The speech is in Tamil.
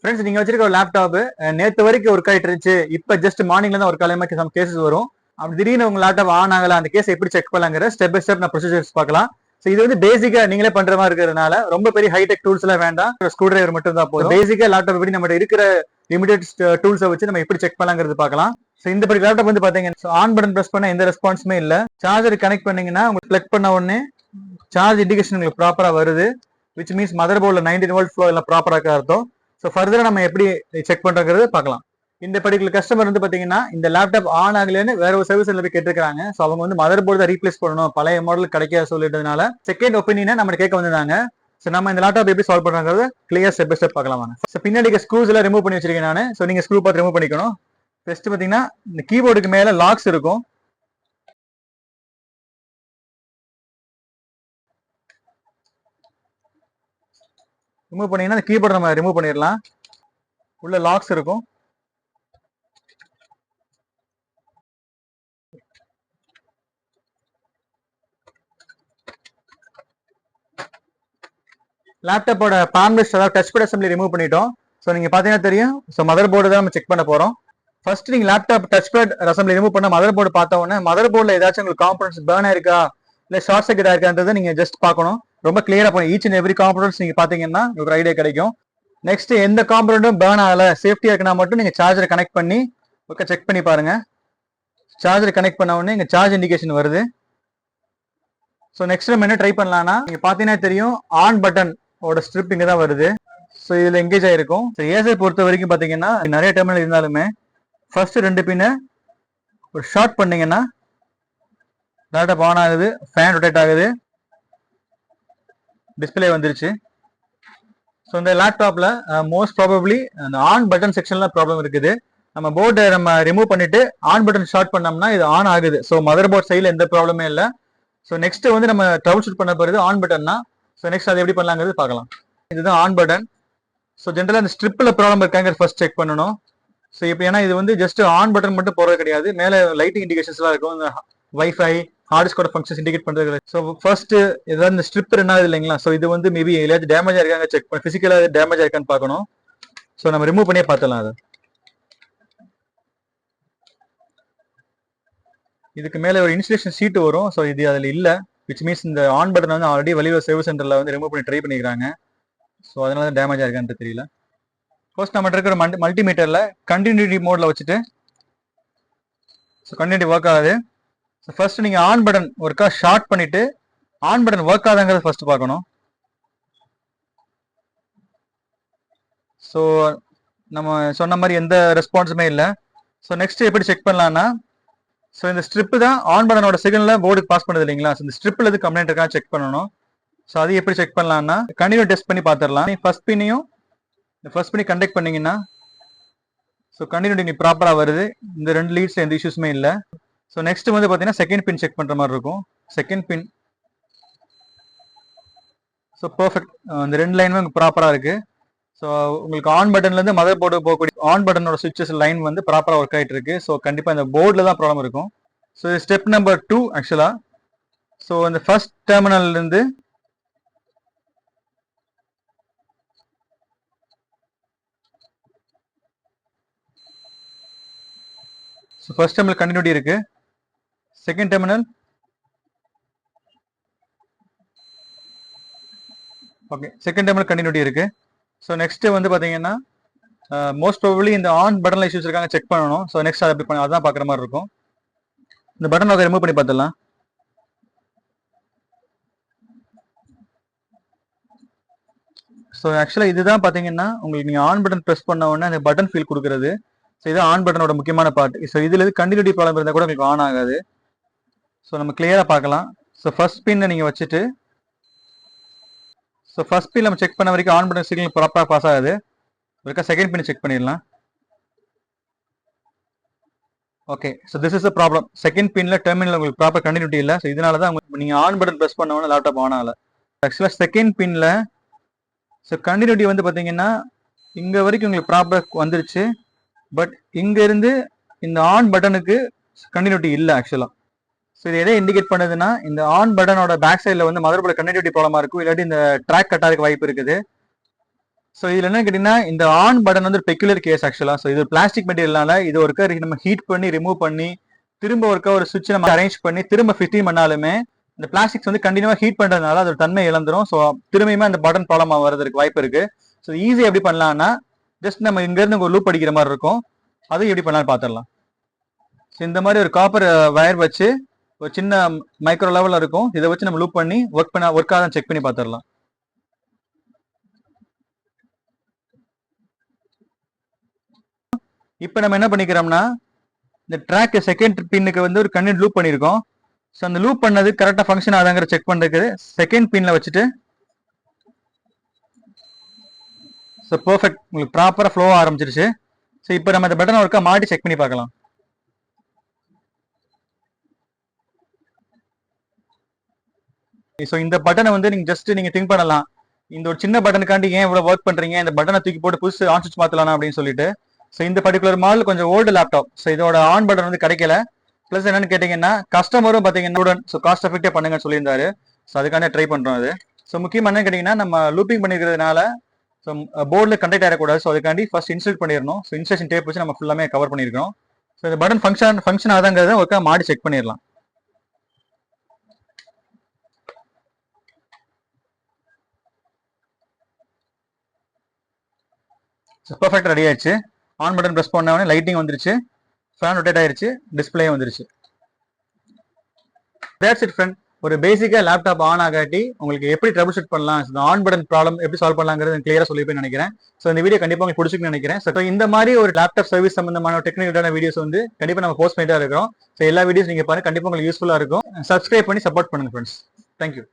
ஃப்ரெண்ட்ஸ், நீங்க வச்சிருக்க ஒரு லேப்டாப் நேத்து வரைக்கும் ஒர்க் ஆயிட்டு இருந்துச்சு. இப்ப ஜஸ்ட் மார்னிங்ல தான் ஒர்க் ஆகாம சம் கேசஸ் வரும். அப்படி திடீர்னு உங்க லேப்டாப் ஆன் ஆகல, அந்த கேஸ் எப்படி செக் பண்ணலாங்கிற ஸ்டெப் பை ஸ்டெப் நான் ப்ரொசீஜர்ஸ் பார்க்கலாம். ஸோ இது வந்து பேசிக்கா நீங்களே பண்ற மாதிரி இருக்கிறதுனால ரொம்ப பெரிய ஹைடெக் டூல்ஸ் எல்லாம் வேண்டாம். ஸ்க்ரூ டிரைவர் மட்டும் தான் போதும். பேசிக்கா லேப்டாப் எப்படி நம்ம இருக்கிற லிமிடெட் டூல்ஸை வச்சு நம்ம எப்படி செக் பண்ணலாங்கிறது பார்க்கலாம். ஸோ இந்த படி லேப்டாப் வந்து பாத்தீங்கன்னா ஆன் பட்டன் பிரஸ் பண்ண எந்த ரெஸ்பான்ஸுமே இல்ல. சார்ஜர் கனெக்ட் பண்ணீங்கன்னா உங்களுக்கு பிளக் பண்ண உடனே சார்ஜ் இண்டிகேஷன் உங்களுக்கு ப்ராப்பரா வருது. விச் மீன்ஸ் மதர் போர்ட்ல 19 வோல்ட் ஃப்ளோ எல்லாம் ப்ராப்பரா இருக்க அர்த்தம். ஸோ ஃபர்தரா நம்ம எப்படி செக் பண்றோங்கிறது பார்க்கலாம். இந்த பர்டிகுலர் கஸ்டமர் வந்து பாத்தீங்கன்னா இந்த லேப்டாப் ஆன் ஆகலன்னு வேற ஒரு சர்வீஸ் போய் கேட்டிருக்காங்க. ஸோ அவங்க வந்து மதர் போர்டு தான் ரீப்ளேஸ் பண்ணணும், பழைய மாடல் கிடைக்காத சொல்லிட்டதுனால செகண்ட் ஒப்பீனியனை நம்ம கேட்க வந்திருந்தாங்க. ஸோ நம்ம இந்த லேப்டாப் எப்படி சால்வ் பண்றாங்கிறது கிளியர் ஸ்டெப் பை ஸ்டெப் பார்க்கலாம் வாங்க. ஸோ பின்னாடி ஸ்க்ரூஸ் எல்லாம் ரிமூவ் பண்ணி வச்சிருக்கேன் நான். ஸோ நீங்க ஸ்க்ரூ பார்த்து ரிமூவ் பண்ணிக்கணும். ஃபர்ஸ்ட் பாத்தீங்கன்னா இந்த கீபோர்டுக்கு மேல லாக்ஸ் இருக்கும். ரிமூவ் பண்ணீங்கன்னா இந்த கீபோர்டு நம்ம ரிமூவ் பண்ணிடலாம். உள்ள லாக்ஸ் இருக்கும். லேப்டாப்போட பாம்லெஸ் அதாவது டச் பேட் அசம்பிளி ரிமூவ் பண்ணிட்டோம். ஸோ நீங்க பாத்தீங்கன்னா தெரியும். ஸோ மதர் போர்டு தான் நம்ம செக் பண்ண போறோம். ஃபர்ஸ்ட் நீங்க laptop touch pad assembly remove பண்ண மதர் போர்டு பார்த்த உடனே மதர் போர்டில் ஏதாச்சும் உங்களுக்கு காம்பனன்ட்ஸ் பேர்ன் ஆயிருக்கா இல்ல ஷார்ட் சர்க்யூட் ஆயிருக்கான்றதை நீங்க ஜஸ்ட் பார்க்கணும். ரொம்ப கிளியரா போய் ஈச் அண்ட் எவ்ரி காம்பனன்ட்ஸ் நீங்க பாத்தீங்கன்னா உங்களுக்கு ஐடியா கிடைக்கும். நெக்ஸ்ட் எந்த காம்பனன்ட்டும் பேர்ன் ஆகல, சேஃப்டியா இருக்குன்னா மட்டும் நீங்க சார்ஜரை கனெக்ட் பண்ணி செக் பண்ணி பாருங்க. சார்ஜர் கனெக்ட் பண்ண உடனே இங்க சார்ஜ் இண்டிகேஷன் வருது. ஸோ நெக்ஸ்ட் நம்ம என்ன ட்ரை பண்ணலாம்னா நீங்க பாத்தீங்கன்னா தெரியும் ஆன் பட்டன் ஓட ஸ்ட்ரிப் இங்க தான் வருது. ஸோ இதுல எங்கேஜ் ஆயிருக்கும். ஏசை பொறுத்த வரைக்கும் பாத்தீங்கன்னா நிறைய டெர்மினல் இருந்தாலுமே ஃபர்ஸ்ட் ரெண்டு பின்ன ஒரு ஷார்ட் பண்ணீங்கன்னா லேப்டாப் ஆன் ஆகுது, ஃபேன் ரொட்டேட் ஆகுது, டிஸ்பிளே வந்துருச்சு. ஸோ இந்த லேப்டாப்ல மோஸ்ட் ப்ராபப்ளி அந்த ஆன் பட்டன் செக்ஷன்ல ப்ராப்ளம் இருக்குது. நம்ம போர்டை நம்ம ரிமூவ் பண்ணிட்டு ஆன் பட்டன் ஷார்ட் பண்ணோம்னா இது ஆன் ஆகுது. ஸோ மதர் போர்ட் சைடில் எந்த ப்ராப்ளமே இல்லை. ஸோ நெக்ஸ்ட் வந்து நம்ம ட்ரபிள் ஷூட் பண்ண போறது ஆன் பட்டன்னா. ஸோ நெக்ஸ்ட் அது எப்படி பண்ணலாங்கிறது பார்க்கலாம். இதுதான் ஆன் பட்டன். ஸோ ஜென்ரலாக இந்த ஸ்ட்ரிப்ல ப்ராப்ளம் இருக்காங்க ஃபர்ஸ்ட் செக் பண்ணணும். ஸோ இப்போ ஏன்னா இது வந்து ஜஸ்ட் ஆன் பட்டன் மட்டும் போறது கிடையாது, மேலே லைட்டிங் இண்டிகேஷன்ஸ்லாம் இருக்கும். இந்த வைஃபை ஹார்ட் டிஸ்கோட ஃபங்க்ஷன்ஸ் இண்டிகேட் பண்றது. ஸோ ஃபர்ஸ்ட் ஏதாவது இந்த ஸ்ட்ரிப் என்ன இல்லைங்களா, ஸோ இது வந்து மேபி எதாவது டேமேஜ் ஆயிருக்காங்க செக் பண்ணி பிசிக்கலா டேமேஜ் ஆயிருக்கான்னு பார்க்கணும். ஸோ நம்ம ரிமூவ் பண்ணியே பார்த்துலாம். அதை இதுக்கு மேலே ஒரு இன்சுலேஷன் ஷீட் வரும். ஸோ இது அதில் இல்லை. விச் மீன்ஸ் இந்த ஆன் பட்டன் வந்து ஆல்ரெடி வெளியே சர்வீஸ் சென்டர்ல வந்து ரிமூவ் பண்ணி ட்ரை பண்ணிக்கிறாங்க. ஸோ அதனால டேமேஜ் ஆயிருக்கான்னு தெரியல. ஃபர்ஸ்ட் நம்ம இருக்கிற மல்டிமீட்டர்ல கண்டினியூட்டி மோட்ல வச்சுட்டு ஸோ கண்டினியூட்டி ஒர்க் ஆகுது. ஸோ ஃபர்ஸ்ட் நீங்க ஆன் பட்டன் ஒர்க்கா ஷார்ட் பண்ணிட்டு ஆன் பட்டன் ஒர்க் ஆகுதுங்கிறத ஃபர்ஸ்ட் பார்க்கணும். ஸோ நம்ம சொன்ன மாதிரி எந்த ரெஸ்பான்ஸுமே இல்லை. ஸோ நெக்ஸ்ட் எப்படி செக் பண்ணலாம்னா ஸோ இந்த ஸ்ட்ரிப் தான் ஆன் பட்டனோட சிக்னலை போர்டுக்கு பாஸ் பண்ணுது இல்லைங்களா, ஸோ இந்த ஸ்ட்ரிப்ல எது கம்ப்ளைண்ட் இருக்கா செக் பண்ணணும். ஸோ அது எப்படி செக் பண்ணலாம்னா கண்டினியூ டெஸ்ட் பண்ணி பார்த்துடலாம். ஃபர்ஸ்ட் பின்னையும் ஃபர்ஸ்ட் பண்ணி கண்டக்ட் பண்ணீங்கன்னா ஸோ கண்டினியூட்டி நீ ப்ராப்பராக வருது. இந்த ரெண்டு லீட்ஸ்ல எந்த இஷ்யூஸுமே இல்லை. ஸோ நெக்ஸ்ட் வந்து பார்த்தீங்கன்னா செகண்ட் பின் செக் பண்ணுற மாதிரி இருக்கும். செகண்ட் பின் ஸோ பர்ஃபெக்ட், இந்த ரெண்டு லைனுமே ப்ராப்பராக இருக்கு. ஸோ உங்களுக்கு ஆன் பட்டன்லேருந்து மதர் போர்டு போகக்கூடிய ஆன் பட்டனோட சுவிச்சஸ் லைன் வந்து ப்ராப்பராக ஒர்க் ஆகிட்டு இருக்கு. ஸோ கண்டிப்பாக இந்த போர்டில் தான் ப்ராப்ளம் இருக்கும். ஸோ ஸ்டெப் நம்பர் 2 ஆக்சுவலா. ஸோ இந்த ஃபர்ஸ்ட் டெர்மினல்லேருந்து ஃபர்ஸ்ட் டெர்மினல் கண்டினியூட்டி இருக்கு. Second terminal okay, second terminal continuity இருக்கு. ஸோ நெக்ஸ்ட் வந்து பாத்தீங்கன்னா மோஸ்ட் ப்ராபபிளி இந்த ஆன் பட்டன்ல இஷ்யூஸ் இருக்காங்க செக் பண்ணணும். ஸோ நெக்ஸ்ட் அதை பண்ணி அதான் பார்க்குற மாதிரி இருக்கும். இந்த பட்டன் அதை ரிமூவ் பண்ணி பார்த்துடலாம். ஸோ ஆக்சுவலாக இதுதான் பார்த்தீங்கன்னா உங்களுக்கு நீங்கள் ஆன் பட்டன் ப்ரெஸ் பண்ண உடனே அந்த பட்டன் ஃபீல் கொடுக்குறது. ஸோ இதுதான் ஆன் பட்டனோட முக்கியமான பார்ட். ஸோ இதில் கண்டினியூட்டி ப்ராப்ளம் இருந்தால் கூட உங்களுக்கு ஆன் ஆகாது. ஸோ நம்ம கிளியராக பார்க்கலாம். ஸோ ஃபர்ஸ்ட் பின்னை நீங்கள் வச்சுட்டு ஸோ ஃபர்ஸ்ட் பின் நம்ம செக் பண்ண வரைக்கும் ஆன் பட்டன் சிக்னல் ப்ராப்பராக பாஸ் ஆகுது. ஒருக்கா செகண்ட் பின் செக் பண்ணிடலாம். Okay, so this is a problem. Second பின்ல டெர்மினல் உங்களுக்கு ப்ராப்பர் கண்டினியூட்டி இல்லை. ஸோ இதனால தான் நீங்கள் ஆன் பட்டன் ப்ரெஸ் பண்ண உடனே லேப்டாப் ஆன் ஆகல. ஆக்சுவலாக செகண்ட் பின்ல ஸோ கண்டினியூட்டி வந்து பார்த்தீங்கன்னா இங்கே வரைக்கும் உங்களுக்கு ப்ராப்பர் வந்துருச்சு. பட் இங்க இருந்து இந்த ஆன் பட்டனுக்கு கண்டினியூட்டி இல்லை ஆக்சுவலா. ஸோ இது எதை இண்டிகேட் பண்ணுதுன்னா இந்த ஆன் பட்டனோட பேக் சைடில் வந்து மதர் போர்டு கண்டினியூட்டி ப்ராப்ளமா இருக்கும், இல்லாட்டி இந்த ட்ராக் கட் ஆகிறதுக்கு வாய்ப்பு இருக்குது. ஸோ இதுல என்ன கேட்டீங்கன்னா இந்த ஆன் பட்டன் வந்து பெக்குலர் கேஸ் ஆக்சுவலா. ஸோ இது பிளாஸ்டிக் மெட்டீரியல்னால இது ஒருக்கா நம்ம ஹீட் பண்ணி ரிமூவ் பண்ணி திரும்ப ஒருக்கா ஒரு சுவிட்ச் நம்ம அரேஞ்ச் பண்ணி திரும்ப ஃபிட்டிங் பண்ணாலுமே இந்த பிளாஸ்டிக்ஸ் வந்து கண்டினியூவா ஹீட் பண்றதுனால அதோட தன்மை இழந்துரும். ஸோ திரும்பியுமே அந்த பட்டன் ப்ராப்ளம் வரதுக்கு வாய்ப்பு இருக்கு. ஸோ ஈஸி எப்படி பண்ணலாம்னா ஜஸ்ட் நம்ம இங்க இருந்து ஒரு லூப் அடிக்கிற மாதிரி இருக்கும். அதுவும் எப்படி பண்ணலாம் பார்த்துடலாம். ஸோ இந்த மாதிரி ஒரு காப்பர் வயர் வச்சு ஒரு சின்ன மைக்ரோ லெவல்ல இருக்கும். இதை வச்சு நம்ம லூப் பண்ணி ஒர்க் ஆகும் செக் பண்ணி பார்த்துடலாம். இப்போ நம்ம என்ன பண்ணிக்கிறோம்னா இந்த ட்ராக் செகண்ட் பின்னுக்கு வந்து ஒரு கனெக்ட் லூப் பண்ணியிருக்கோம். ஸோ அந்த லூப் பண்ணது கரெக்டாக ஃபங்க்ஷன் ஆகுதாங்கிற செக் பண்ணுறதுக்கு செகண்ட் பின்ல வச்சுட்டு ஸோ பர்ஃபெக்ட் உங்களுக்கு ப்ராப்பராக ஃப்ளோ ஆரம்பிச்சிருச்சு. ஸோ இப்போ நம்ம இந்த பட்டனை ஒர்க்கா மாட்டி செக் பண்ணி பார்க்கலாம். ஸோ இந்த பட்டனை வந்து நீங்க ஜஸ்ட் நீங்க திங்க் பண்ணலாம், இந்த ஒரு சின்ன பட்டனுக்காண்டி ஏன் இவ்வளவு ஒர்க் பண்றீங்க, இந்த பட்டனை தூக்கி போட்டு புதுசு ஆன் சுவிட்ச் மாத்தலாம் அப்படின்னு சொல்லிட்டு. ஸோ இந்த பர்டிகுலர் மாடல் கொஞ்சம் ஓல்டு லேப்டாப். ஸோ இதோட ஆன் பட்டன் வந்து கிடைக்கல. பிளஸ் என்னன்னு கேட்டீங்கன்னா கஸ்டமரும் பாத்தீங்கன்னா ஸோ காஸ்ட் எஃபெக்டே பண்ணுங்கன்னு சொல்லியிருந்தாரு. ஸோ அதுக்கான ட்ரை பண்றோம் அது. ஸோ முக்கியமா என்ன கேட்டீங்கன்னா நம்ம லூப்பிங் பண்ணிருக்கிறதுனால ஸோ போர்டில் கண்டக்ட் ஆகக்கூடாது. ஸோ அதுக்காண்டி ஃபர்ஸ்ட் இன்ஸ்டால் பண்ணிடணும். ஸோ இன்ஸ்டேஷன் டேப் வச்சு நம்ம ஃபுல்லாமே கவர் பண்ணிருக்கோம். ஸோ இந்த பட்டன் ஃபங்க்ஷன் ஆகுதாங்கிறத ஒருக்கா மாடி செக் பண்ணிடலாம். பர்ஃபெக்ட் ரெடி ஆயிடுச்சு. ஆன் பட்டன் பிரஸ் பண்ண உடனே லைட்டிங் வந்துருச்சு, ஃபேன் ரொட்டேட் ஆயிருச்சு, டிஸ்பிளே வந்துருச்சு. That's it friend. ஒரு பேசிக்கா லேப்டாப் ஆன் ஆகாட்டி உங்களுக்கு எப்படி ட்ரபிள் ஷூட் பண்ணலாம், இந்த ஆன் பட்டன் ப்ராப்ளம் எப்படி சால்வ் பண்ணலாங்கிறது கிளியரா சொல்லிப்பேன் நினைக்கிறேன். ஸோ இந்த வீடியோ கண்டிப்பா உங்களுக்கு பிடிச்சிருக்குன்னு நினைக்கிறேன். ஸோ இந்த மாதிரி ஒரு லேப்டாப் சர்வீஸ் சம்பந்தமான டெக்னிக்கலான வீடியோஸ் வந்து கண்டிப்பா நம்ம போஸ்ட் பண்ணிட்டா இருக்கிறோம். ஸோ எல்லா வீடியோஸ் நீங்க பாருங்க, கண்டிப்பா உங்களுக்கு யூஸ்ஃபுல்லா இருக்கும். சப்ஸ்கிரைப் பண்ணி சப்போர்ட் பண்ணுங்க ஃப்ரெண்ட்ஸ். தேங்க்யூ.